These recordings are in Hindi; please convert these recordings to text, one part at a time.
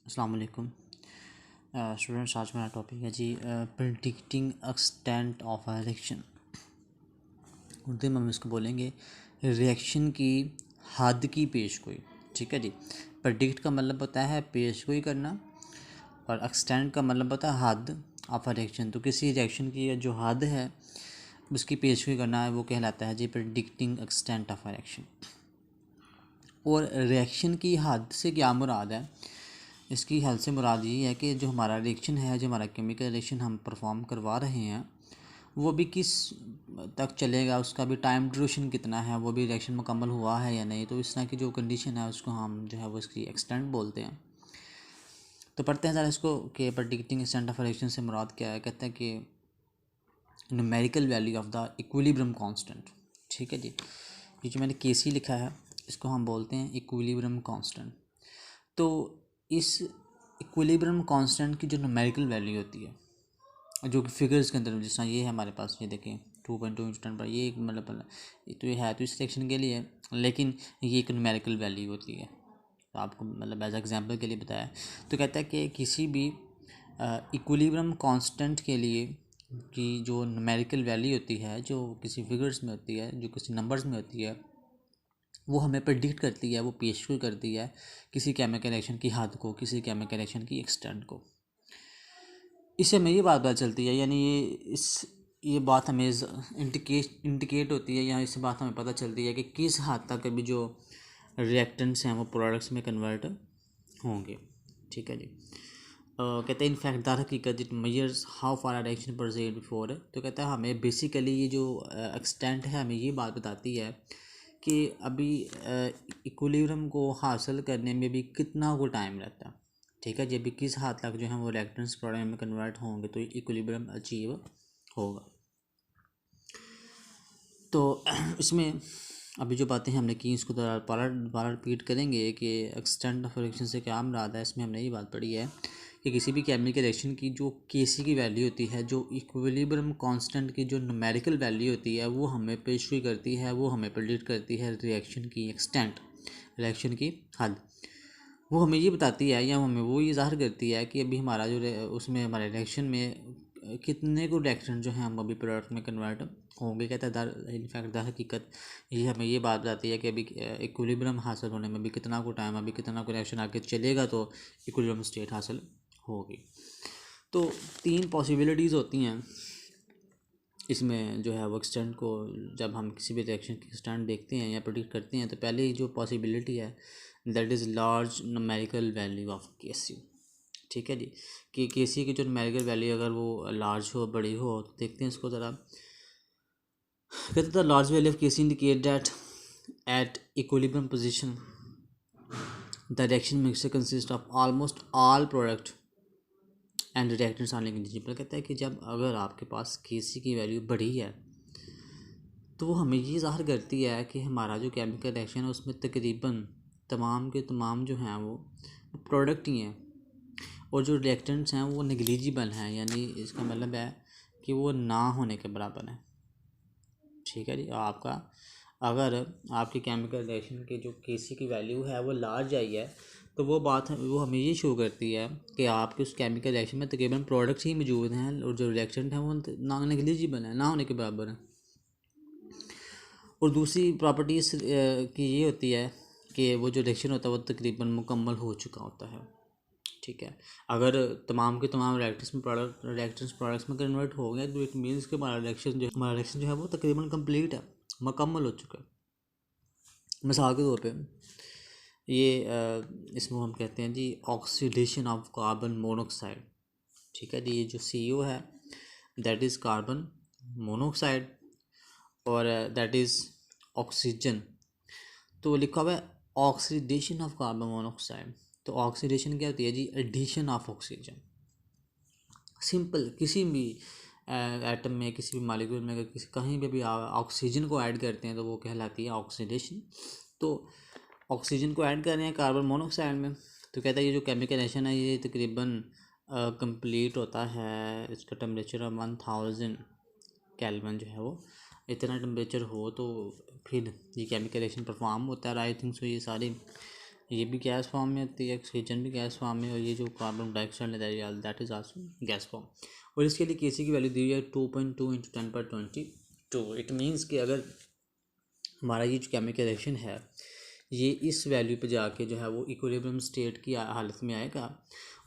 अस्सलाम वालेकुम स्टूडेंट्स। आज मेरा टॉपिक है जी predicting extent of reaction. Urdu में हम इसको बोलेंगे रिएक्शन की हद की पेशगोई। ठीक है जी। प्रिडिक्ट का मतलब होता है पेशगोई करना और एक्सटेंट का मतलब होता है हद ऑफ रिएक्शन। तो किसी रिएक्शन की जो हद है उसकी पेशगोई करना है वो कहलाता है जी प्रिडिक्टिंग एक्सटेंट ऑफ रिएक्शन। और रिएक्शन की हद से क्या मुराद है? इसकी हद से मुराद ये है कि जो हमारा रिएक्शन है, जो हमारा केमिकल रिएक्शन हम परफॉर्म करवा रहे हैं, वो भी किस तक चलेगा, उसका भी टाइम ड्यूरेशन कितना है, वो भी रिएक्शन मुकम्मल हुआ है या नहीं। तो इस तरह की जो कंडीशन है उसको हम जो है वो इसकी एक्सटेंट बोलते हैं। तो पढ़ते हैं ज़रा इसको कि प्रेडिक्टिंग एक्सटेंट ऑफ रिएक्शन से मुराद क्या है। कहते हैं कि numerical value of the equilibrium constant. ठीक है जी। ये जो मैंने केसी लिखा है इसको हम बोलते हैं इक्विलिब्रियम कांस्टेंट। तो इस इक्विलिब्रियम कांस्टेंट की जो न्यूमेरिकल वैल्यू होती है, जो कि फिगर्स के अंदर, जिस तरह ये है हमारे पास, ये देखें 2.2 × 10 पर, ये एक मतलब तो ये है तो इस सेक्शन के लिए, लेकिन ये एक न्यूमेरिकल वैल्यू होती है। तो आपको मतलब एज एग्जांपल के लिए बताया। तो कहता है कि किसी भी इक्विलिब्रियम कांस्टेंट के लिए की जो न्यूमेरिकल वैल्यू होती है, जो किसी फिगर्स में होती है, जो किसी नंबर्स में होती है, वो हमें प्रेडिक्ट करती है, वो पेशगोई करती है किसी केमिकल रिएक्शन की हद को, किसी केमिकल रिएक्शन की एक्सटेंट को। इससे हमें ये बात पता चलती है, यानी ये बात हमें इंडिकेट होती है, या इससे बात हमें पता चलती है कि किस हद तक अभी जो रिएक्टेंट्स हैं वो प्रोडक्ट्स में कन्वर्ट होंगे। ठीक है जी। कहते हैं इनफैक्ट दर हकीकत it measures how far a reaction proceed before. तो कहता है हमें बेसिकली ये जो एक्सटेंट है हमें ये बात बताती है कि अभी इक्विलिब्रियम को हासिल करने में भी कितना को टाइम लगता है। ठीक है जी। अभी किस हद तक जो है वो रिएक्टेंट्स प्रोडक्ट में कन्वर्ट होंगे तो इक्विलिब्रियम अचीव होगा। तो इसमें अभी जो बातें हमने की इसको दोबारा रिपीट करेंगे कि एक्सटेंट ऑफ रिएक्शन से क्या मुराद है। इसमें हमने ये बात पढ़ी है कि किसी भी केमिकल रिएक्शन की जो केसी की वैल्यू होती है, जो इक्विलिब्रियम कांस्टेंट की जो न्यूमेरिकल वैल्यू होती है, वो हमें पेशगोई करती है, वो हमें प्रेडिक्ट करती है रिएक्शन की एक्सटेंट, रिएक्शन की हद। वो हमें ये बताती है या हमें वो ये ज़ाहिर करती है कि अभी हमारा जो उसमें हमारे रिएक्शन में कितने को रिएक्शन जो हैं हम अभी प्रोडक्ट में कन्वर्ट होंगे। कहता है दर इनफैक्ट दर हकीकत ये हमें ये बात बताती है कि अभी इक्विलिब्रियम हासिल होने में अभी कितना को टाइम, अभी कितना को रिएक्शन आगे चलेगा तो इक्विलिब्रियम स्टेट हासिल होगी। तो 3 पॉसिबिलिटीज़ होती हैं इसमें जो है वो एक्सटेंट को, जब हम किसी भी रिएक्शन की एक्सटेंट देखते हैं या प्रेडिक्ट करते हैं। तो पहले जो पॉसिबिलिटी है that is large numerical value of KC. ठीक है जी। कि केसी की जो न्यूमेरिकल वैल्यू अगर वो लार्ज हो, बड़ी हो, तो देखते हैं इसको ज़रा। कहते the large value of K C indicate that at equilibrium position the reaction mixture consist of almost all product and reactants are negligible. कहता है कि जब अगर आपके पास केसी की वैल्यू बड़ी है तो वो हमें ये ज़ाहिर करती है कि हमारा जो केमिकल रिएक्शन है उसमें तकरीबन तमाम के तमाम जो हैं वो प्रोडक्ट ही हैं, और जो रिएक्टेंट्स हैं वो नेग्लिजिबल हैं, यानी इसका मतलब है कि वो ना होने के बराबर है। ठीक है जी। आपका अगर आपकी केमिकल रिएक्शन के जो केसी की वैल्यू है वो लार्ज आई है तो वो बात वो हमें ये शो करती है कि आपके उस केमिकल रिएक्शन में तकरीबन प्रोडक्ट्स ही मौजूद हैं, और जो रिएक्टेंट हैं वो ना नेग्लिजिबल हैं, ना होने के बराबर हैं। और दूसरी प्रॉपर्टीज़ की ये होती है कि वो जो रिएक्शन होता है वो तकरीबन मुकम्मल हो चुका होता है। ठीक है। अगर तमाम के तमाम रिएक्टेंट्स प्रोडक्ट्स में कन्वर्ट हो गए तो इट मीन्स कि हमारा रिएक्शन जो है वो तकरीबन कंप्लीट है, मुकम्मल हो चुका है। मिसाल के तौर पे ये इसमें हम कहते हैं जी ऑक्सीडेशन ऑफ कार्बन मोनोऑक्साइड। ठीक है जी। ये जो CO है दैट इज़ कार्बन मोनोऑक्साइड, और दैट इज़ ऑक्सीजन। तो लिखा हुआ है ऑक्सीडेशन ऑफ कार्बन मोनोऑक्साइड। तो ऑक्सीडेशन क्या होती है जी? Addition of oxygen. सिंपल किसी भी एटम में, किसी भी मालिक्यूल में अगर किसी कहीं पे भी ऑक्सीजन को ऐड करते हैं तो वो कहलाती है ऑक्सीडेशन। तो ऑक्सीजन को ऐड कर रहे हैं कार्बन मोनोऑक्साइड में, तो कहता है ये जो केमिकल रिएक्शन है ये तकरीबन कंप्लीट होता है, इसका टेम्परेचर 1000 केल्विन जो है वो इतना टेम्परेचर हो तो फिर ये केमिकल रिएक्शन परफॉर्म होता है। आई थिंक सो ये सारी ये भी गैस फॉर्म में होती है, ऑक्सीजन भी गैस फॉर्म में, और ये जो कार्बन डाइऑक्साइड लेता है that is also gas form. और इसके लिए केसी की वैल्यू दी हुई है 2.2 × 10⁻²2। इट मीन्स कि अगर हमारा ये जो केमिकल रिएक्शन है ये इस वैल्यू पे जाके जो है वो इक्विलिब्रियम स्टेट की हालत में आएगा,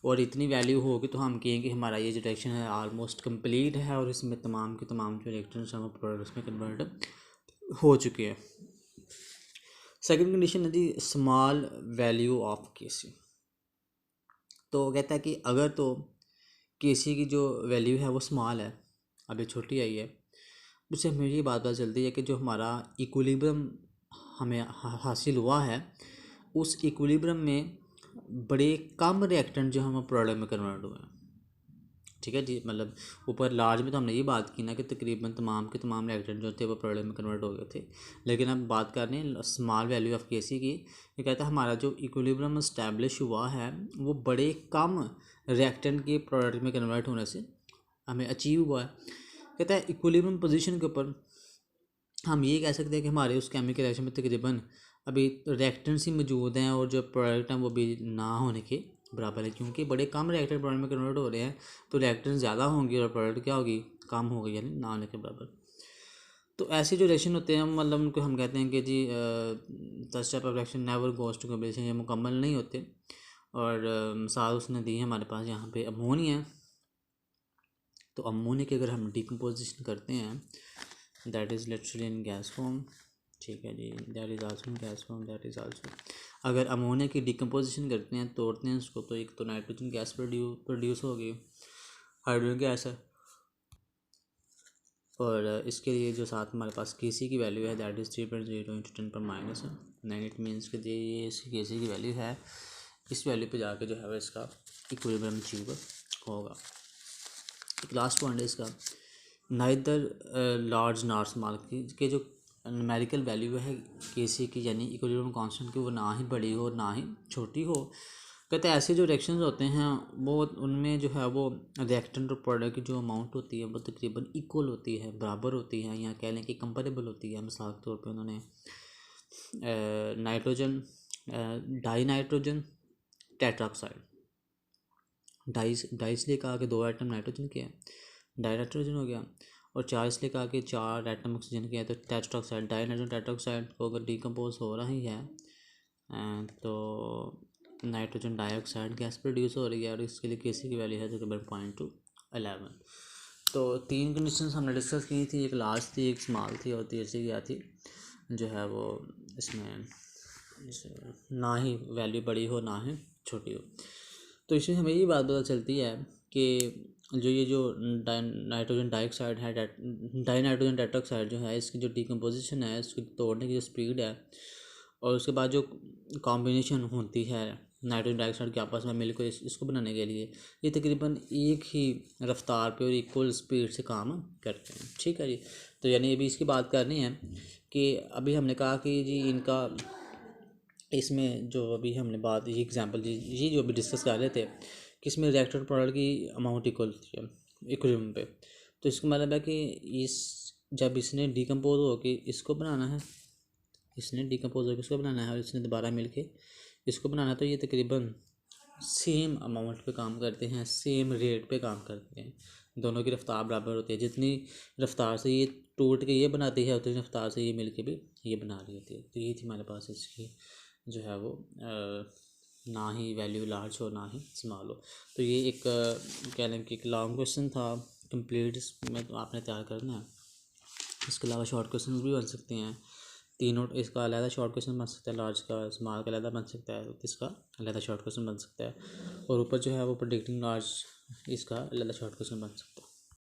और इतनी वैल्यू होगी तो हम कहेंगे हमारा ये जो रिएक्शन है ऑलमोस्ट कंप्लीट है, और इसमें तमाम के तमाम जो रिएक्शंस हैं वो प्रोडक्ट्स में कन्वर्ट हो चुके हैं। सेकंड कंडीशन है जी स्मॉल वैल्यू ऑफ केसी। तो कहता है कि अगर तो केसी की जो वैल्यू है वो स्मॉल है, अभी छोटी आई है, उससे हमें ये बात पता चलती है कि जो हमारा इक्विलिब्रियम हमें हासिल हुआ है उस इक्विलिब्रियम में बड़े कम रिएक्टेंट जो हम प्रोडक्ट में कन्वर्ट हुए हैं। ठीक है जी, मतलब ऊपर लार्ज में तो हमने ये बात की ना कि तकरीबन तमाम के तमाम रिएक्टेंट जो थे वो प्रोडक्ट में कन्वर्ट हो गए थे, लेकिन अब बात कर रहे हैं स्मॉल वैल्यू ऑफ केसी की। ये कहता है हमारा जो इक्विलिब्रियम इस्टेब्लिश हुआ है वो बड़े कम रिएक्टेंट के प्रोडक्ट में कन्वर्ट होने से हमें अचीव हुआ है। कहता है इक्विलिब्रियम पोजीशन के ऊपर हम ये कह सकते हैं कि हमारे उस केमिकल रिएक्शन में तकरीबन अभी रिएक्टेंट्स ही मौजूद हैं और जो प्रोडक्ट हैं वो भी ना होने के बराबर है, क्योंकि बड़े कम रिएक्टेंट प्रोडक्ट में कन्वर्ट हो रहे हैं तो रिएक्टेंट्स ज़्यादा होंगी और प्रोडक्ट क्या होगी, कम होगी, यानी ना होने के बराबर। तो ऐसे जो रिएक्शन होते हैं मतलब उनको हम कहते हैं कि जी this type of reaction never goes to completion, ये मुकम्मल नहीं होते। और मिसाल उसने दी है हमारे पास यहाँ पे अमोनिया। तो अमोनिया की अगर हम डिकम्पोजिशन करते हैं that is literally in gas form, ठीक है जी, that is also in gas form, that is also. अगर अमोनिया की डिकम्पोजिशन करते हैं, तोड़ते हैं उसको, तो एक तो नाइट्रोजन गैस प्रोड्यूस होगी, हाइड्रोजन गैस है, और इसके लिए जो साथ हमारे पास केसी की वैल्यू है दैट इज़ 3.0 × 10⁻⁹ इट मीन्स कि ये इसकी केसी की वैल्यू है, इस वैल्यू पे जाके जो है वो इसका इक्विलिब्रियम अचीव होगा। एक लास्ट पॉइंट है इसका, नाइदर लार्ज नॉर स्मॉल के जो न्यूमेरिकल वैल्यू है केसी की यानी इक्विलिब्रियम कांस्टेंट की वो ना ही बड़ी हो ना ही छोटी हो। कहते हैं ऐसे जो रिएक्शंस होते हैं वो उनमें जो है वो रिएक्टेंट और प्रोडक्ट की जो अमाउंट होती है वो तकरीबन इक्वल होती है, बराबर होती है, या कह लें कि कंपेरेबल होती है। मिसाल के तौर पे उन्होंने nitrogen dinitrogen tetroxide, di इसलिए कहा कि 2 आइटम नाइट्रोजन के हैं, डाई नाइट्रोजन हो गया, और 4 इसलिए कहा कि 4 आइटम ऑक्सीजन के हैं, तो टेट्राऑक्साइड डाई नाइट्रोजन टेट्राऑक्साइड को अगर डिकम्पोज हो रही है तो नाइट्रोजन डाइऑक्साइड गैस प्रोड्यूस हो रही है, और इसके लिए केसी की वैल्यू है तकरीबन 0.211। तो 3 कंडीशंस हमने डिस्कस की थी, एक लार्ज थी, एक स्मॉल थी, और तीसरी क्या थी जो है वो इसमें ना ही वैल्यू बड़ी हो ना ही छोटी हो। तो इसमें हमें ये बात पता चलती है कि जो ये जो नाइट्रोजन डाइऑक्साइड है, डाई नाइट्रोजन टेट्राऑक्साइड जो है, इसकी जो डिकम्पोजिशन है, इसकी तोड़ने की जो स्पीड है, और उसके बाद जो कॉम्बिनेशन होती है नाइट्रोजन डाइऑक्साइड के आपस में मिलकर इसको बनाने के लिए, ये तकरीबन एक ही रफ्तार पे और इक्वल स्पीड से काम करते हैं। ठीक है जी, तो यानी अभी इसकी बात करनी है कि अभी हमने कहा कि जी इनका इसमें जो अभी हमने बात ये एग्जांपल जी ये जो अभी डिस्कस कर रहे थे कि इसमें रिएक्टेड प्रोडक्ट की अमाउंट इक्वल होती है इक्विलिब्रियम पे, तो इसका मतलब है कि इस जब इसने डिकम्पोज हो के इसको बनाना है, इसने डिकम्पोज होकर इसको बनाना है और इसने दोबारा मिलके इसको बनाना है, तो ये तकरीबन सेम अमाउंट पे काम करते हैं, सेम रेट पे काम करते हैं, दोनों की रफ्तार बराबर होती है। जितनी रफ्तार से ये टूट के ये बनाती है उतनी रफ्तार से ये मिल के भी ये बना रही होती है। तो ये थी हमारे पास इसकी जो है वो ना ही वैल्यू लार्ज हो ना ही स्मॉल हो। तो ये एक कह लें कि एक लॉन्ग क्वेश्चन था, कंप्लीट इसमें तो आपने तैयार करना है। इसके अलावा शॉर्ट क्वेश्चन भी बन सकते हैं, तीनों इसका अलहदा शॉर्ट क्वेश्चन बन सकता है, लार्ज का स्मॉल का अलहदा बन सकता है, इसका अलहदा शॉर्ट क्वेश्चन बन सकता है, और ऊपर जो है वो प्रेडिक्टिंग लार्ज इसका अलहदा शॉर्ट क्वेश्चन बन सकता है।